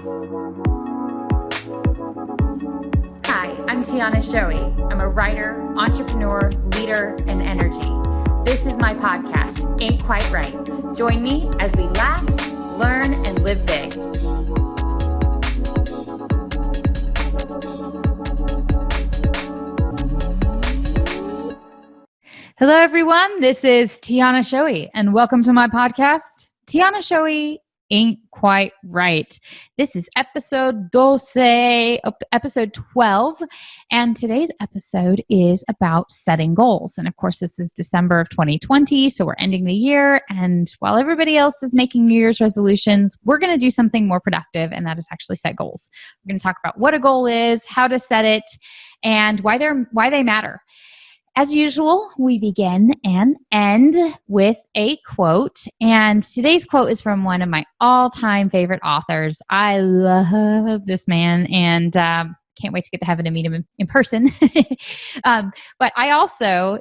Hi, I'm Tiana Shoei. I'm a writer, entrepreneur, leader, and energy. This is my podcast, Ain't Quite Right. Join me as we laugh, learn, and live big. Hello, everyone. This is Tiana Shoei, and welcome to my podcast, Tiana Shoei Ain't Quite Right. This is episode 12, and today's episode is about setting goals. And of course, this is December of 2020, so we're ending the year, and while everybody else is making New Year's resolutions, we're going to do something more productive, and that is actually set goals. We're going to talk about what a goal is, how to set it, and why they matter. As usual, we begin and end with a quote, and today's quote is from one of my all-time favorite authors. I love this man, and can't wait to get to heaven and meet him in person. But I also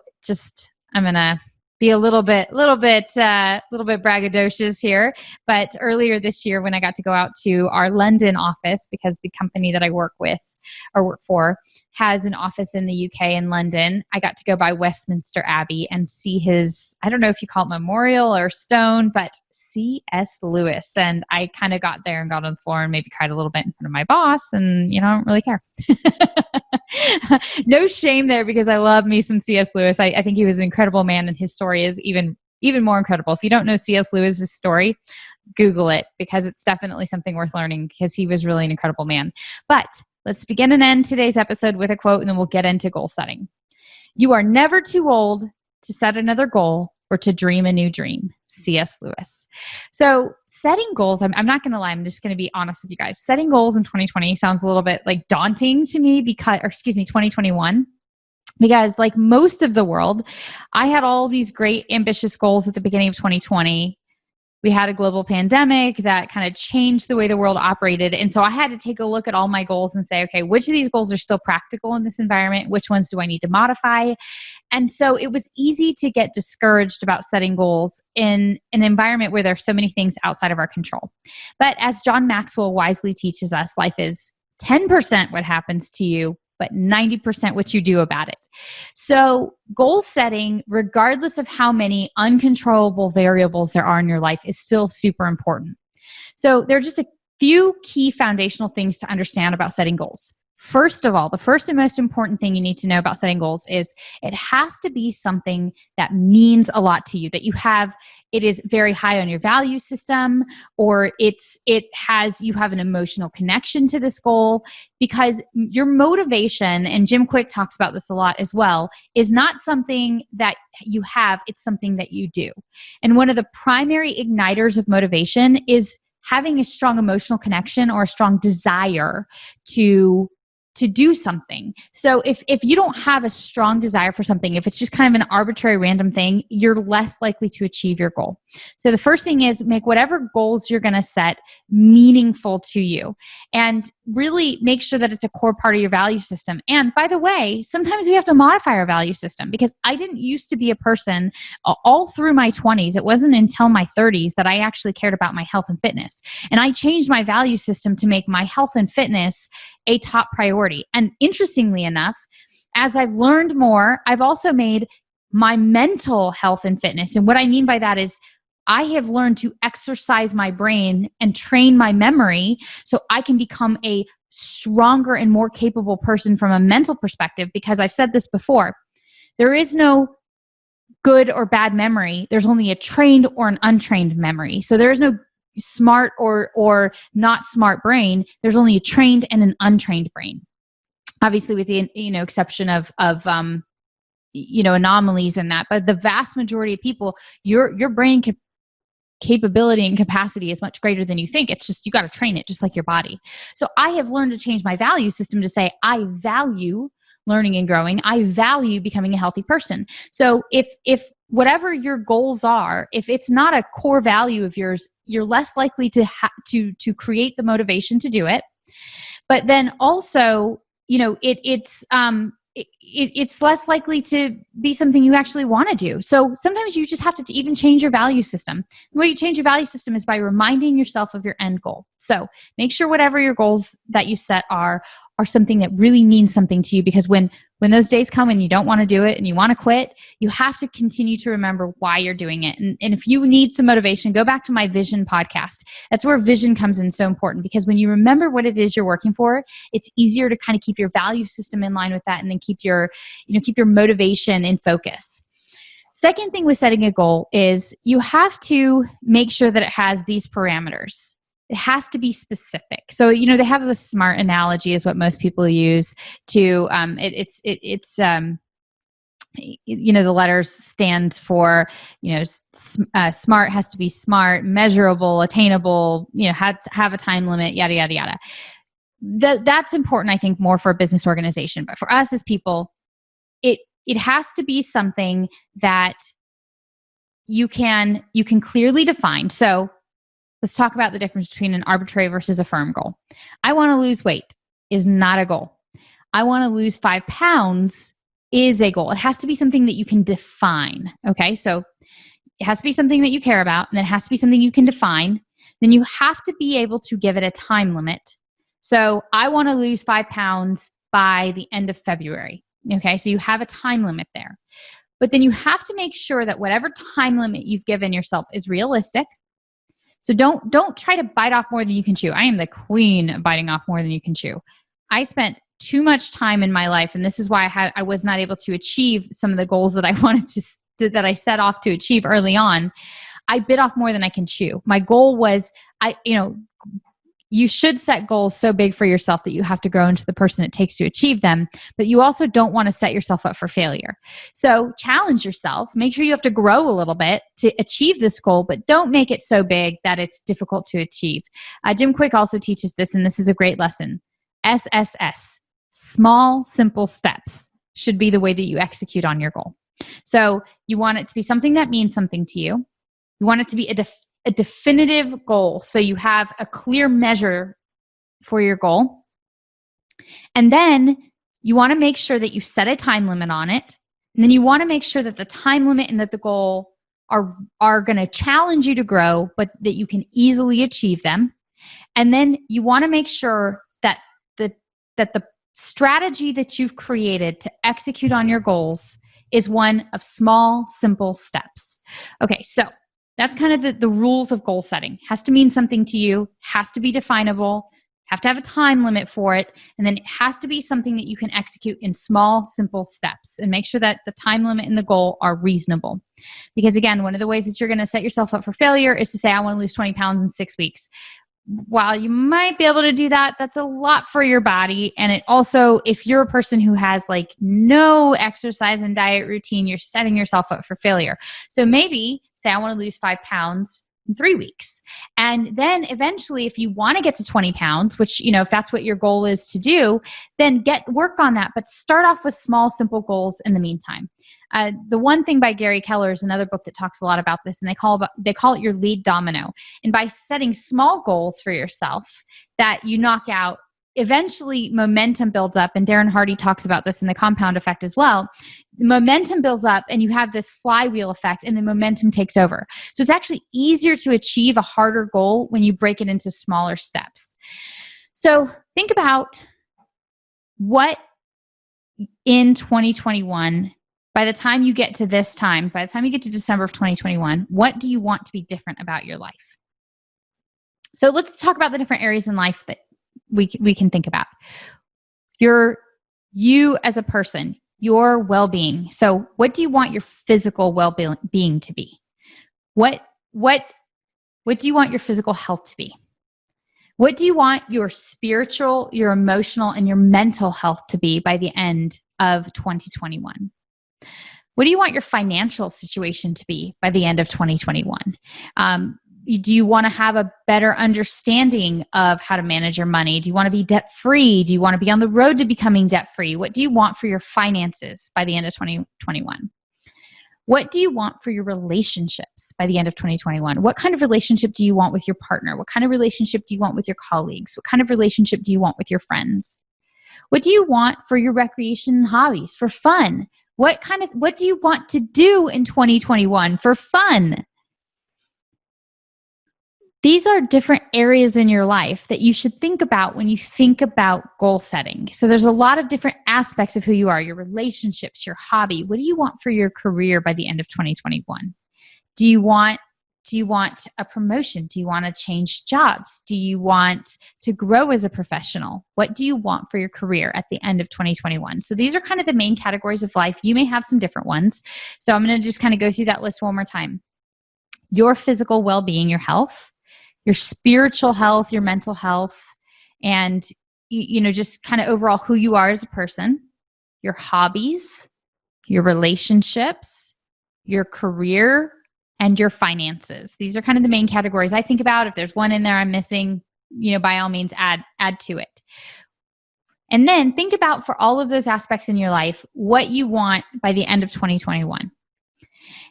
I'm gonna be a little bit braggadocious here. But earlier this year, when I got to go out to our London office, because the company that I work for has an office in the UK in London, I got to go by Westminster Abbey and see his, I don't know if you call it memorial or stone, but C.S. Lewis. And I kind of got there and got on the floor and maybe cried a little bit in front of my boss, and I don't really care. No shame there, because I love me some C.S. Lewis. I think he was an incredible man, and his story is even more incredible. If you don't know C.S. Lewis's story, Google it, because it's definitely something worth learning, because he was really an incredible man. But let's begin and end today's episode with a quote, and then we'll get into goal setting. You are never too old to set another goal or to dream a new dream. C.S. Lewis. So setting goals, I'm not going to lie, I'm just going to be honest with you guys. Setting goals in 2020 sounds a little bit like daunting to me 2021. Because like most of the world, I had all these great ambitious goals at the beginning of 2020. We had a global pandemic that kind of changed the way the world operated. And so I had to take a look at all my goals and say, okay, which of these goals are still practical in this environment? Which ones do I need to modify? And so it was easy to get discouraged about setting goals in an environment where there's so many things outside of our control. But as John Maxwell wisely teaches us, life is 10% what happens to you, but 90% what you do about it. So goal setting, regardless of how many uncontrollable variables there are in your life, is still super important. So there are just a few key foundational things to understand about setting goals. First of all, the first and most important thing you need to know about setting goals is it has to be something that means a lot to you, that it is very high on your value system, or you have an emotional connection to this goal, because your motivation, and Jim Quick talks about this a lot as well, is not something that you have, it's something that you do. And one of the primary igniters of motivation is having a strong emotional connection or a strong desire to do something. So if you don't have a strong desire for something, if it's just kind of an arbitrary random thing, you're less likely to achieve your goal. So the first thing is make whatever goals you're going to set meaningful to you, and really make sure that it's a core part of your value system. And by the way, sometimes we have to modify our value system, because I didn't used to be a person all through my 20s. It wasn't until my 30s that I actually cared about my health and fitness. And I changed my value system to make my health and fitness a top priority. And interestingly enough, as I've learned more, I've also made my mental health and fitness. And what I mean by that is I have learned to exercise my brain and train my memory so I can become a stronger and more capable person from a mental perspective, because I've said this before, there is no good or bad memory. There's only a trained or an untrained memory. So there is no smart or not smart brain. There's only a trained and an untrained brain. Obviously with the exception of anomalies in that, but the vast majority of people, your brain capability and capacity is much greater than you think. It's just, you got to train it just like your body. So I have learned to change my value system to say, I value learning and growing. I value becoming a healthy person. So if whatever your goals are, if it's not a core value of yours, you're less likely to create the motivation to do it. But then also, it's it's less likely to be something you actually want to do. So sometimes you just have to even change your value system. The way you change your value system is by reminding yourself of your end goal. So make sure whatever your goals that you set are something that really means something to you, because when those days come and you don't want to do it and you want to quit, you have to continue to remember why you're doing it. And if you need some motivation, go back to my vision podcast. That's where vision comes in so important, because when you remember what it is you're working for, it's easier to kind of keep your value system in line with that, and then keep your motivation in focus. Second thing with setting a goal is you have to make sure that it has these parameters. It has to be specific. So, they have the SMART analogy is what most people use to, the letters stand for, SMART has to be smart, measurable, attainable, have a time limit, yada, yada, yada. That's important, I think, more for a business organization. But for us as people, it has to be something that you can clearly define. So let's talk about the difference between an arbitrary versus a firm goal. I want to lose weight is not a goal. I want to lose 5 pounds is a goal. It has to be something that you can define. Okay. So it has to be something that you care about, and it has to be something you can define. Then you have to be able to give it a time limit. So I want to lose 5 pounds by the end of February. Okay. So you have a time limit there, but then you have to make sure that whatever time limit you've given yourself is realistic. So don't try to bite off more than you can chew. I am the queen of biting off more than you can chew. I spent too much time in my life, and this is why I was not able to achieve some of the goals that I wanted that I set off to achieve early on. I bit off more than I can chew. My goal was, you should set goals so big for yourself that you have to grow into the person it takes to achieve them, but you also don't want to set yourself up for failure. So challenge yourself. Make sure you have to grow a little bit to achieve this goal, but don't make it so big that it's difficult to achieve. Jim Quick also teaches this, and this is a great lesson. SSS, small, simple steps, should be the way that you execute on your goal. So you want it to be something that means something to you. You want it to be a definitive goal. So you have a clear measure for your goal. And then you want to make sure that you set a time limit on it. And then you want to make sure that the time limit and that the goal are going to challenge you to grow, but that you can easily achieve them. And then you want to make sure that the strategy that you've created to execute on your goals is one of small, simple steps. Okay, so that's kind of the rules of goal setting. Has to mean something to you, has to be definable, have to have a time limit for it, and then it has to be something that you can execute in small, simple steps, and make sure that the time limit and the goal are reasonable. Because again, one of the ways that you're going to set yourself up for failure is to say, I want to lose 20 pounds in 6 weeks. While you might be able to do that, that's a lot for your body. And it also, if you're a person who has like no exercise and diet routine, you're setting yourself up for failure. So maybe say, I want to lose 5 pounds in 3 weeks. And then eventually, if you want to get to 20 pounds, which, if that's what your goal is to do, then work on that. But start off with small, simple goals in the meantime. The One Thing by Gary Keller is another book that talks a lot about this, and they call it your lead domino. And by setting small goals for yourself that you knock out, eventually momentum builds up. And Darren Hardy talks about this in the compound effect as well. Momentum builds up and you have this flywheel effect, and the momentum takes over. So it's actually easier to achieve a harder goal when you break it into smaller steps. So think about what in 2021, by the time you get to this time, by the time you get to December of 2021, what do you want to be different about your life? So let's talk about the different areas in life that we can think about. You as a person, your well-being. So what do you want your physical well-being to be? What do you want your physical health to be? What do you want your spiritual, your emotional, and your mental health to be by the end of 2021? What do you want your financial situation to be by the end of 2021? Do you want to have a better understanding of how to manage your money? Do you want to be debt-free? Do you want to be on the road to becoming debt-free? What do you want for your finances by the end of 2021? What do you want for your relationships by the end of 2021? What kind of relationship do you want with your partner? What kind of relationship do you want with your colleagues? What kind of relationship do you want with your friends? What do you want for your recreation and hobbies, for fun? What do you want to do in 2021 for fun? These are different areas in your life that you should think about when you think about goal setting. So there's a lot of different aspects of who you are, your relationships, your hobby. What do you want for your career by the end of 2021? Do you want a promotion? Do you want to change jobs? Do you want to grow as a professional? What do you want for your career at the end of 2021? So these are kind of the main categories of life. You may have some different ones. So I'm going to just kind of go through that list one more time. Your physical well-being, your health, your spiritual health, your mental health, and just kind of overall who you are as a person, your hobbies, your relationships, your career, and your finances. These are kind of the main categories I think about. If there's one in there I'm missing, by all means add to it. And then think about, for all of those aspects in your life, what you want by the end of 2021.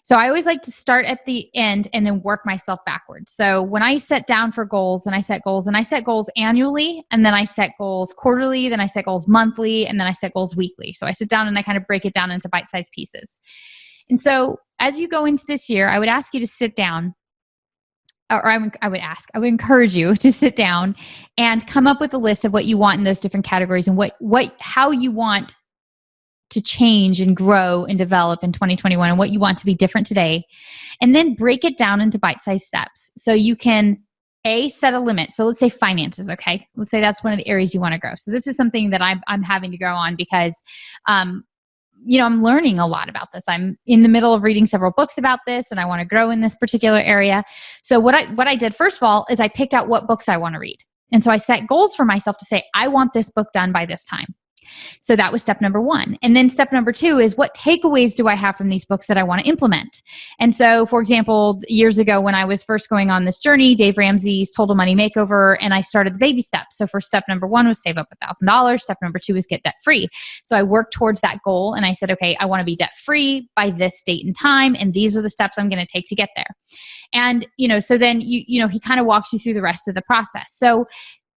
So I always like to start at the end and then work myself backwards. So when I set down for goals, and I set goals annually, and then I set goals quarterly, then I set goals monthly, and then I set goals weekly. So I sit down and I kind of break it down into bite-sized pieces. And so as you go into this year, I would ask you to sit down, or I would encourage you to sit down and come up with a list of what you want in those different categories, and how you want to change and grow and develop in 2021, and what you want to be different today. And then break it down into bite-sized steps. So you can set a limit. So let's say finances, okay? Let's say that's one of the areas you want to grow. So this is something that I'm having to grow on because, I'm learning a lot about this. I'm in the middle of reading several books about this, and I want to grow in this particular area. So what I did, first of all, is I picked out what books I want to read. And so I set goals for myself to say, I want this book done by this time. So that was step number one. And then step number two is, what takeaways do I have from these books that I want to implement? And so, for example, years ago when I was first going on this journey, Dave Ramsey's Total Money Makeover, and I started the baby steps. So for step number one was save up $1,000. Step number two is get debt free. So I worked towards that goal, and I said, okay, I want to be debt free by this date and time, and these are the steps I'm going to take to get there. And, so then, he kind of walks you through the rest of the process. So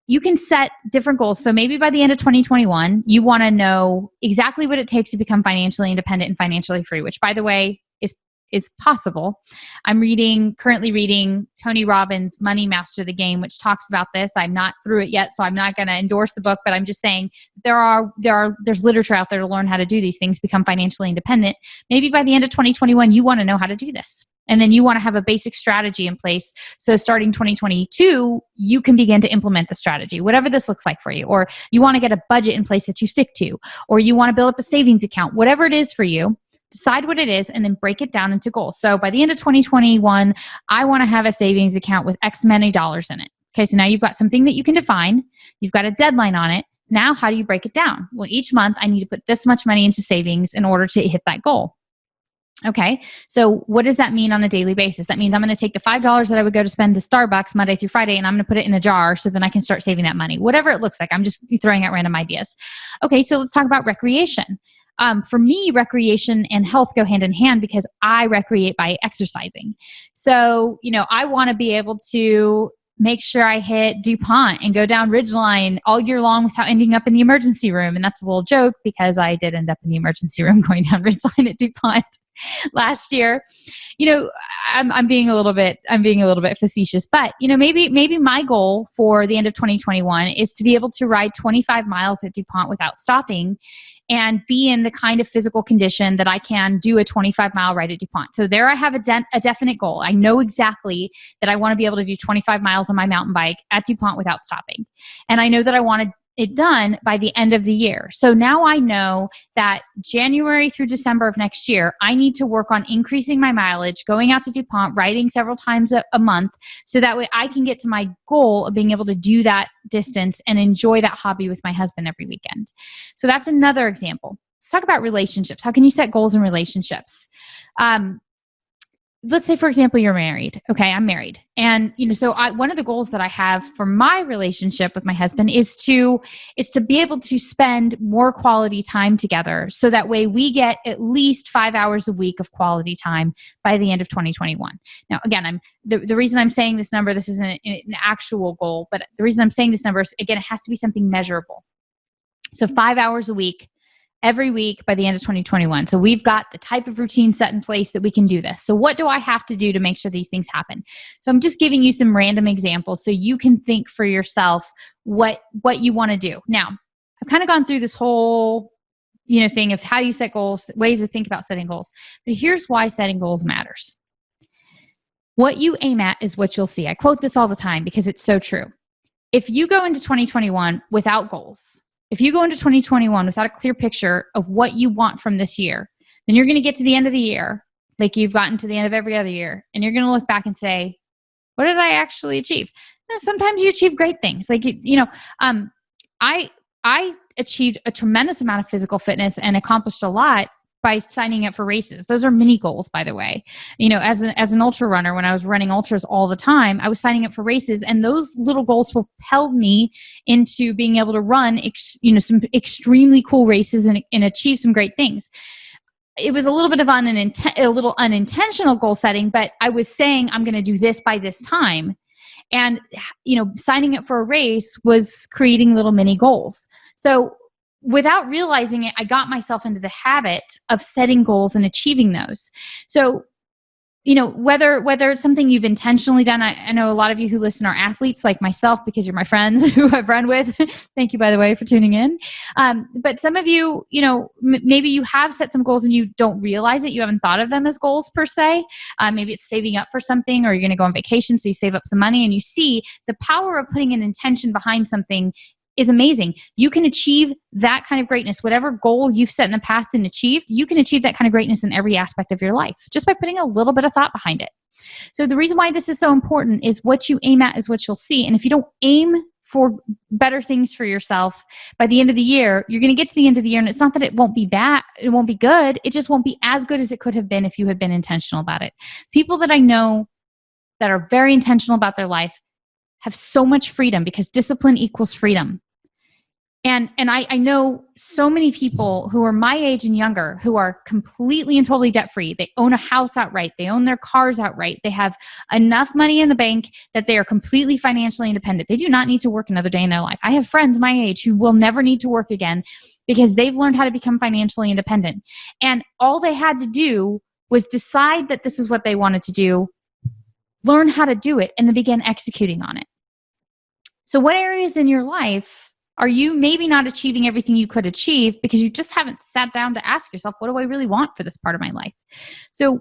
you can set different goals. So maybe by the end of 2021, you want to know exactly what it takes to become financially independent and financially free, which, by the way, is possible. I'm currently reading Tony Robbins' Money Master the Game, which talks about this. I'm not through it yet, so I'm not going to endorse the book, but I'm just saying there's literature out there to learn how to do these things, become financially independent. Maybe by the end of 2021, you want to know how to do this. And then you want to have a basic strategy in place. So starting 2022, you can begin to implement the strategy, whatever this looks like for you. Or you want to get a budget in place that you stick to, or you want to build up a savings account, whatever it is for you. Decide what it is and then break it down into goals. So by the end of 2021, I want to have a savings account with X many dollars in it. Okay, so now you've got something that you can define. You've got a deadline on it. Now, how do you break it down? Well, each month I need to put this much money into savings in order to hit that goal. Okay, so what does that mean on a daily basis? That means I'm going to take the $5 that I would go to spend to Starbucks Monday through Friday, and I'm going to put it in a jar so then I can start saving that money. Whatever it looks like, I'm just throwing out random ideas. Okay, so let's talk about recreation. For me, recreation and health go hand in hand because I recreate by exercising. So, I want to be able to make sure I hit DuPont and go down Ridgeline all year long without ending up in the emergency room. And that's a little joke because I did end up in the emergency room going down Ridgeline at DuPont last year. I'm being a little bit facetious, but maybe my goal for the end of 2021 is to be able to ride 25 miles at DuPont without stopping and be in the kind of physical condition that I can do a 25-mile ride at DuPont. So there I have a definite goal. I know exactly that I want to be able to do 25 miles on my mountain bike at DuPont without stopping. And I know that I want it done by the end of the year. So now I know that January through December of next year, I need to work on increasing my mileage, going out to DuPont, riding several times a month, so that way I can get to my goal of being able to do that distance and enjoy that hobby with my husband every weekend. So that's another example. Let's talk about relationships. How can you set goals in relationships? Let's say, for example, you're married. Okay, I'm married. And, so one of the goals that I have for my relationship with my husband is to be able to spend more quality time together. So that way we get at least 5 hours a week of quality time by the end of 2021. Now, again, the reason I'm saying this number, this isn't an actual goal, but the reason I'm saying this number is, again, it has to be something measurable. So 5 hours a week, every week by the end of 2021. So we've got the type of routine set in place that we can do this. So what do I have to do to make sure these things happen? So I'm just giving you some random examples so you can think for yourself what you want to do. Now, I've kind of gone through this whole thing of how you set goals, ways to think about setting goals. But here's why setting goals matters. What you aim at is what you'll see. I quote this all the time because it's so true. If you go into 2021 without goals, if you go into 2021 without a clear picture of what you want from this year, then you're going to get to the end of the year, like you've gotten to the end of every other year, and you're going to look back and say, what did I actually achieve? Sometimes you achieve great things. Like, I achieved a tremendous amount of physical fitness and accomplished a lot by signing up for races. Those are mini goals, by the way. As an ultra runner, when I was running ultras all the time, I was signing up for races, and those little goals propelled me into being able to run, some extremely cool races and achieve some great things. It was a little bit of a little unintentional goal setting, but I was saying I'm going to do this by this time. And, signing up for a race was creating little mini goals. So without realizing it, I got myself into the habit of setting goals and achieving those. So, whether it's something you've intentionally done, I know a lot of you who listen are athletes like myself because you're my friends who I've run with. Thank you, by the way, for tuning in. But some of you, maybe you have set some goals and you don't realize it. You haven't thought of them as goals per se. Maybe it's saving up for something, or you're going to go on vacation, so you save up some money, and you see the power of putting an intention behind something is amazing. You can achieve that kind of greatness. Whatever goal you've set in the past and achieved, you can achieve that kind of greatness in every aspect of your life just by putting a little bit of thought behind it. So the reason why this is so important is what you aim at is what you'll see. And if you don't aim for better things for yourself, by the end of the year, you're going to get to the end of the year, and it's not that it won't be bad, it won't be good. It just won't be as good as it could have been if you had been intentional about it. People that I know that are very intentional about their life have so much freedom because discipline equals freedom. And I know so many people who are my age and younger who are completely and totally debt-free. They own a house outright. They own their cars outright. They have enough money in the bank that they are completely financially independent. They do not need to work another day in their life. I have friends my age who will never need to work again because they've learned how to become financially independent. And all they had to do was decide that this is what they wanted to do, learn how to do it, and then begin executing on it. So what areas in your life are you maybe not achieving everything you could achieve because you just haven't sat down to ask yourself, what do I really want for this part of my life? So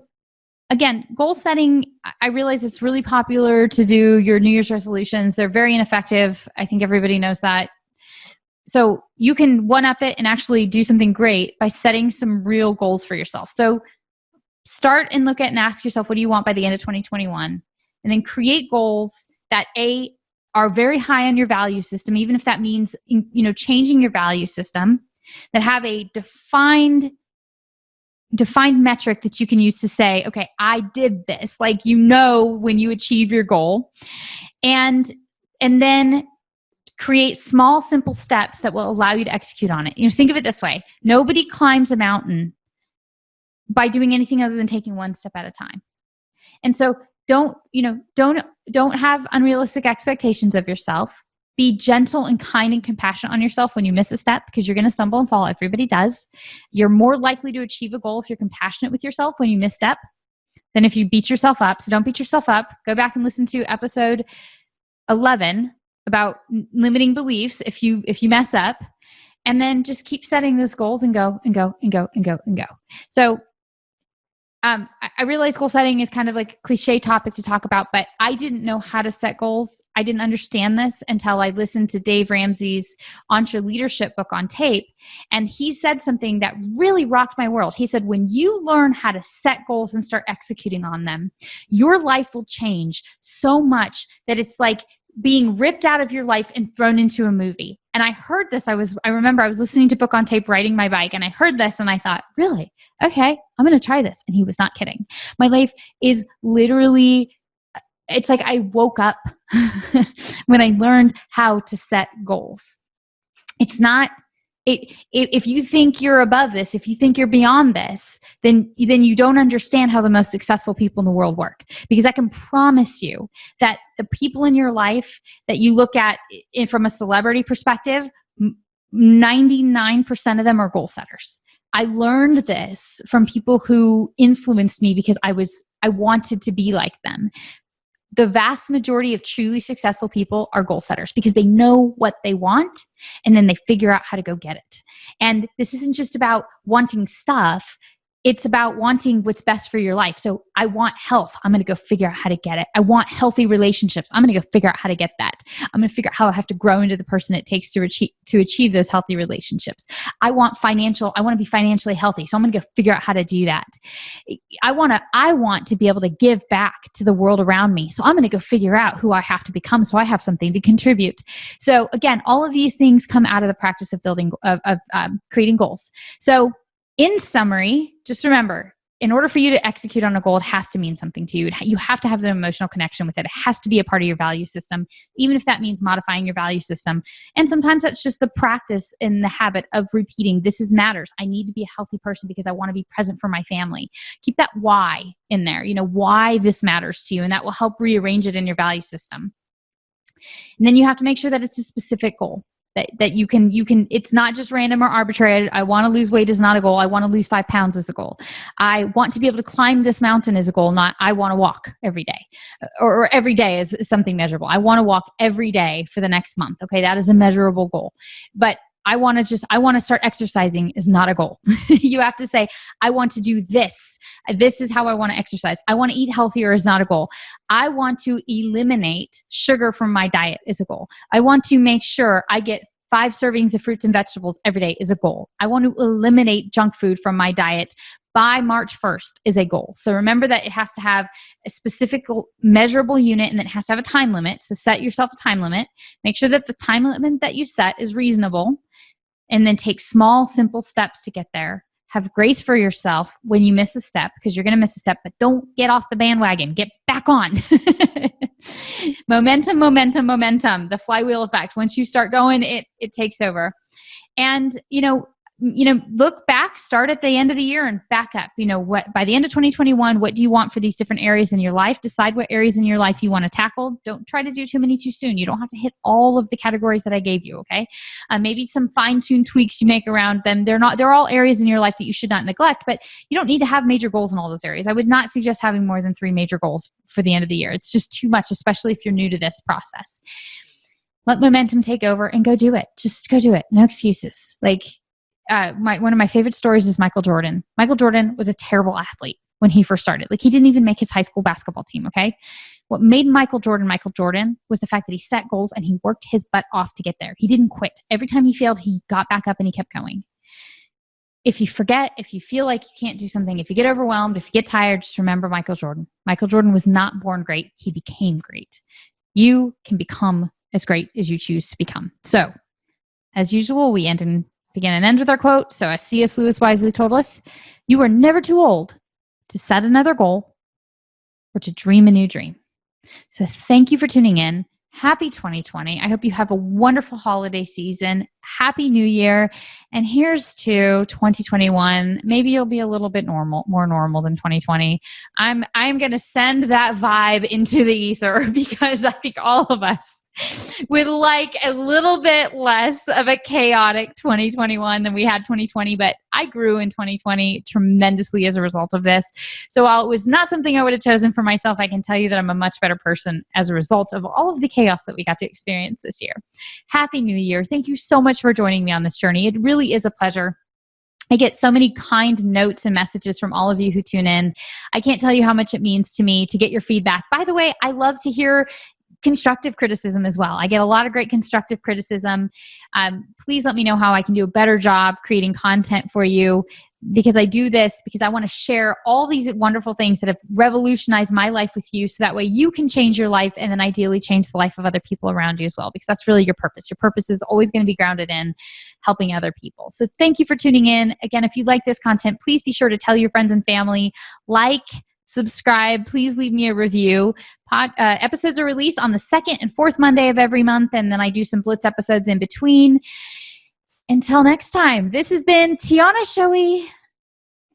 again, goal setting, I realize it's really popular to do your New Year's resolutions. They're very ineffective. I think everybody knows that. So you can one-up it and actually do something great by setting some real goals for yourself. So start and look at and ask yourself, what do you want by the end of 2021? And then create goals that are very high on your value system, even if that means, changing your value system, that have a defined metric that you can use to say, okay, I did this, like, when you achieve your goal, and then create small, simple steps that will allow you to execute on it. Think of it this way. Nobody climbs a mountain by doing anything other than taking one step at a time. And so don't have unrealistic expectations of yourself. Be gentle and kind and compassionate on yourself when you miss a step, because you're going to stumble and fall. Everybody does. You're more likely to achieve a goal if you're compassionate with yourself when you misstep than if you beat yourself up. So don't beat yourself up. Go back and listen to episode 11 about limiting beliefs if you mess up, and then just keep setting those goals and go and go and go and go and go. So I realize goal setting is kind of like a cliche topic to talk about, but I didn't know how to set goals. I didn't understand this until I listened to Dave Ramsey's EntreLeadership book on tape. And he said something that really rocked my world. He said, when you learn how to set goals and start executing on them, your life will change so much that it's like being ripped out of your life and thrown into a movie. And I heard this. I remember I was listening to book on tape riding my bike, and I heard this and I thought, really? Okay, I'm going to try this. And he was not kidding. My life is literally, it's like I woke up when I learned how to set goals. It's not, if you think you're above this, if you think you're beyond this, then you don't understand how the most successful people in the world work. Because I can promise you that the people in your life that you look at from a celebrity perspective, 99% of them are goal setters. I learned this from people who influenced me because I wanted to be like them. The vast majority of truly successful people are goal setters because they know what they want and then they figure out how to go get it. And this isn't just about wanting stuff. It's about wanting what's best for your life. So I want health. I'm going to go figure out how to get it. I want healthy relationships. I'm going to go figure out how to get that. I'm going to figure out how I have to grow into the person it takes to achieve those healthy relationships. I want to be financially healthy. So I'm going to go figure out how to do that. I want to be able to give back to the world around me. So I'm going to go figure out who I have to become so I have something to contribute. So again, all of these things come out of the practice of creating goals. So in summary, just remember, in order for you to execute on a goal, it has to mean something to you. You have to have an emotional connection with it. It has to be a part of your value system, even if that means modifying your value system. And sometimes that's just the practice and the habit of repeating, this matters. I need to be a healthy person because I want to be present for my family. Keep that why in there, why this matters to you, and that will help rearrange it in your value system. And then you have to make sure that it's a specific goal. That you can, it's not just random or arbitrary. I want to lose weight is not a goal. I want to lose 5 pounds is a goal. I want to be able to climb this mountain is a goal, not I want to walk every day or every day is something measurable. I want to walk every day for the next month. Okay. That is a measurable goal. But I want to start exercising is not a goal. You have to say, I want to do this. This is how I want to exercise. I want to eat healthier is not a goal. I want to eliminate sugar from my diet is a goal. I want to make sure I get 5 servings of fruits and vegetables every day is a goal. I want to eliminate junk food from my diet by March 1st is a goal. So remember that it has to have a specific measurable unit and it has to have a time limit. So set yourself a time limit. Make sure that the time limit that you set is reasonable, and then take small, simple steps to get there. Have grace for yourself when you miss a step, because you're going to miss a step, but don't get off the bandwagon. Get back on. Momentum, momentum, momentum. The flywheel effect. Once you start going, it takes over. And, look back, start at the end of the year and back up. By the end of 2021, what do you want for these different areas in your life? Decide what areas in your life you want to tackle. Don't try to do too many too soon. You don't have to hit all of the categories that I gave you. Okay. Maybe some fine-tuned tweaks you make around them. They're all areas in your life that you should not neglect, but you don't need to have major goals in all those areas. I would not suggest having more than 3 major goals for the end of the year. It's just too much, especially if you're new to this process. Let momentum take over and go do it. Just go do it. No excuses. One of my favorite stories is Michael Jordan. Michael Jordan was a terrible athlete when he first started. He didn't even make his high school basketball team, okay? What made Michael Jordan was the fact that he set goals and he worked his butt off to get there. He didn't quit. Every time he failed, he got back up and he kept going. If you forget, if you feel like you can't do something, if you get overwhelmed, if you get tired, just remember Michael Jordan. Michael Jordan was not born great. He became great. You can become as great as you choose to become. So, as usual, we begin and end with our quote. So as C.S. Lewis wisely told us, you are never too old to set another goal or to dream a new dream. So thank you for tuning in. Happy 2020. I hope you have a wonderful holiday season. Happy New Year. And here's to 2021. Maybe you'll be a little bit more normal than 2020. I'm going to send that vibe into the ether because I think all of us would like a little bit less of a chaotic 2021 than we had 2020, but I grew in 2020 tremendously as a result of this. So while it was not something I would have chosen for myself, I can tell you that I'm a much better person as a result of all of the chaos that we got to experience this year. Happy New Year. Thank you so much for joining me on this journey. It really is a pleasure. I get so many kind notes and messages from all of you who tune in. I can't tell you how much it means to me to get your feedback. By the way, I love to hear constructive criticism as well. I get a lot of great constructive criticism. Please let me know how I can do a better job creating content for you, because I do this because I want to share all these wonderful things that have revolutionized my life with you, so that way you can change your life and then ideally change the life of other people around you as well, because that's really your purpose. Your purpose is always going to be grounded in helping other people. So thank you for tuning in. Again, if you like this content, please be sure to tell your friends and family, subscribe, please leave me a review. Episodes are released on the 2nd and 4th Monday of every month, and then I do some Blitz episodes in between. Until next time, this has been Tiana Shoei.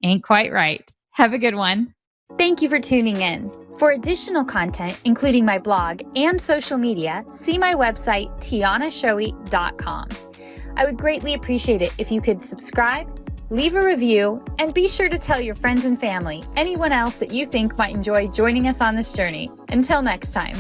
Ain't quite right. Have a good one. Thank you for tuning in. For additional content, including my blog and social media, see my website, tianashoei.com. I would greatly appreciate it if you could subscribe, leave a review, and be sure to tell your friends and family, anyone else that you think might enjoy joining us on this journey. Until next time.